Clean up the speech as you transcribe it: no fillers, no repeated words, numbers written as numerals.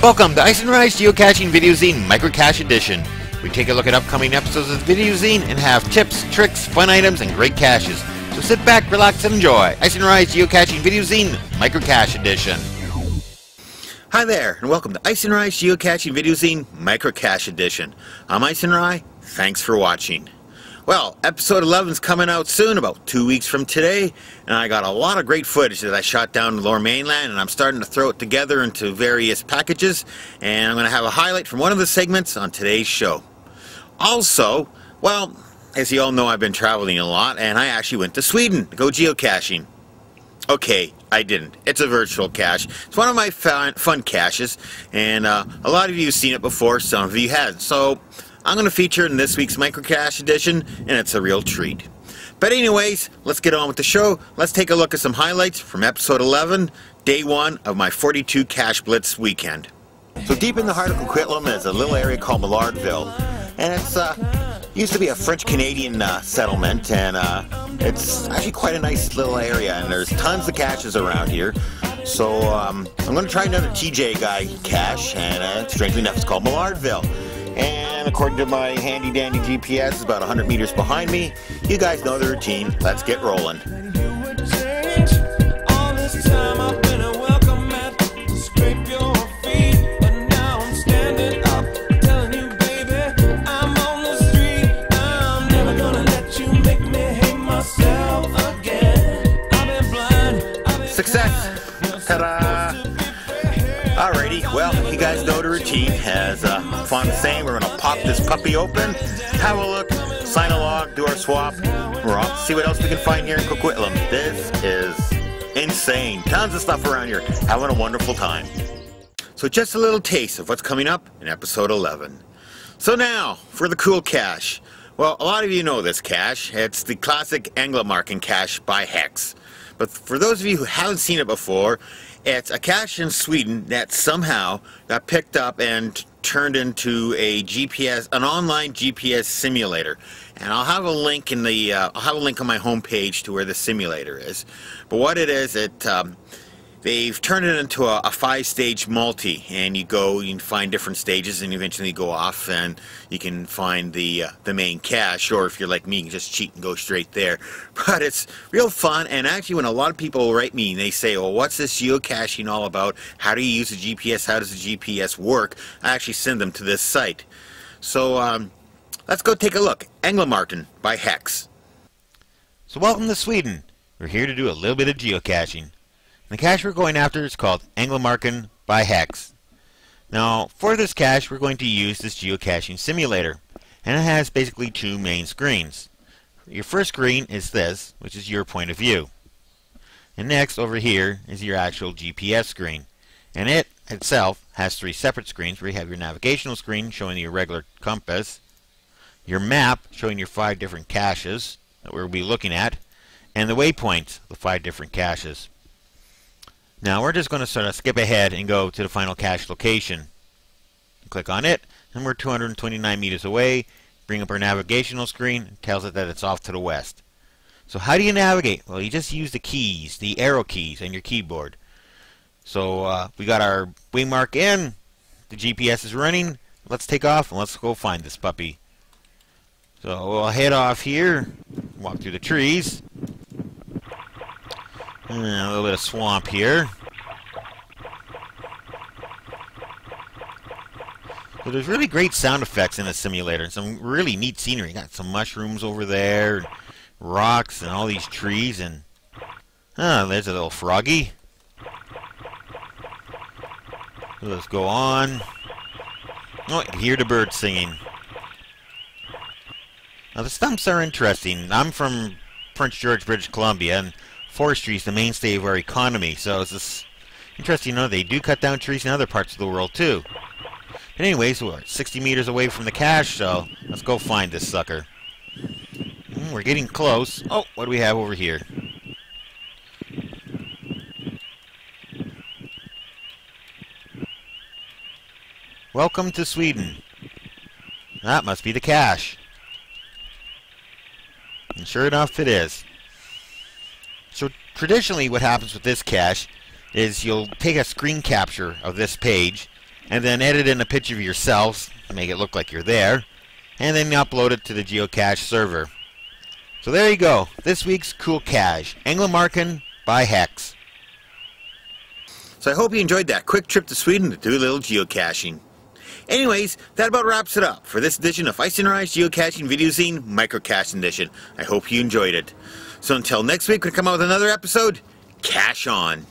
Welcome to Icenrye's Geocaching Videozine Microcache Edition. We take a look at upcoming episodes of Videozine and have tips, tricks, fun items, and great caches. So sit back, relax, and enjoy Icenrye's Geocaching Videozine Microcache Edition. Hi there, and welcome to Icenrye's Geocaching Videozine Microcache Edition. I'm Icenrye. Thanks for watching. Well, episode 11 is coming out soon, about 2 weeks from today, and I got a lot of great footage that I shot down in the Lower Mainland, and I'm starting to throw it together into various packages, and I'm going to have a highlight from one of the segments on today's show. Also, well, as you all know, I've been traveling a lot, and I actually went to Sweden to go geocaching. Okay, I didn't. It's a virtual cache. It's one of my fun caches, and a lot of you have seen it before, some of you haven't. So I'm going to feature it in this week's Microcache edition, and it's a real treat. But anyways, let's get on with the show. Let's take a look at some highlights from episode 11, day 1 of my 42 Cache Blitz weekend. So deep in the heart of Coquitlam is a little area called Maillardville, and it's used to be a French-Canadian settlement, and it's actually quite a nice little area, and there's tons of caches around here. So I'm going to try another TJ guy cache, and strangely enough it's called Maillardville. And according to my handy-dandy GPS, it's about 100 meters behind me. You guys know the routine. Let's get rolling. Success! Ta-da! Alrighty, well, you guys know the routine. As Fawn was saying, we're going to pop this puppy open, have a look, sign a log, do our swap. We're off to see what else we can find here in Coquitlam. This is insane. Tons of stuff around here. Having a wonderful time. So just a little taste of what's coming up in episode 11. So now, for the cool cache. Well, a lot of you know this cache. It's the classic Anglo-Marken cache by Hex. But for those of you who haven't seen it before, it's a cache in Sweden that somehow got picked up and turned into a GPS, an online GPS simulator. And I'll have a link in the, I'll have a link on my homepage to where the simulator is. But what it is, they've turned it into a 5-stage multi, and you can find different stages, and eventually you go off and you can find the main cache, or if you're like me, you can just cheat and go straight there. But it's real fun, and actually when a lot of people write me and they say, well, what's this geocaching all about? How do you use the GPS? How does the GPS work? I actually send them to this site. So let's go take a look. Anglo-Marken by Hex. So welcome to Sweden. We're here to do a little bit of geocaching. The cache we're going after is called Anglo-Marken by Hex. Now, for this cache, we're going to use this geocaching simulator, and it has basically 2 main screens. Your first screen is this, which is your point of view. And next, over here, is your actual GPS screen. And it itself has 3 separate screens, where you have your navigational screen showing your regular compass, your map showing your 5 different caches that we'll be looking at, and the waypoints, the 5 different caches. Now we're just going to sort of skip ahead and go to the final cache location. Click on it, and we're 229 meters away. Bring up our navigational screen. It tells it that it's off to the west. So how do you navigate? Well, you just use the keys, the arrow keys on your keyboard. So we got our waymark in. The GPS is running. Let's take off and let's go find this puppy. So we'll head off here, walk through the trees. A little bit of swamp here. So there's really great sound effects in the simulator. Some really neat scenery. Got some mushrooms over there, rocks, and all these trees. And there's a little froggy. So let's go on. Oh, you can hear the birds singing. Now the stumps are interesting. I'm from Prince George, British Columbia, and forestry is the mainstay of our economy, so it's just interesting to know they do cut down trees in other parts of the world too. But anyways, we're 60 meters away from the cache, so let's go find this sucker. We're getting close. Oh, what do we have over here? Welcome to Sweden. That must be the cache. And sure enough, it is. So traditionally what happens with this cache is you'll take a screen capture of this page and then edit in a picture of yourselves to make it look like you're there, and then upload it to the Geocache server. So there you go, this week's Cool Cache, Anglemarken by Hex. So I hope you enjoyed that quick trip to Sweden to do a little geocaching. Anyways, that about wraps it up for this edition of Icenrye's Geocaching Videozine Microcache edition. I hope you enjoyed it. So until next week, we come out with another episode, cache on.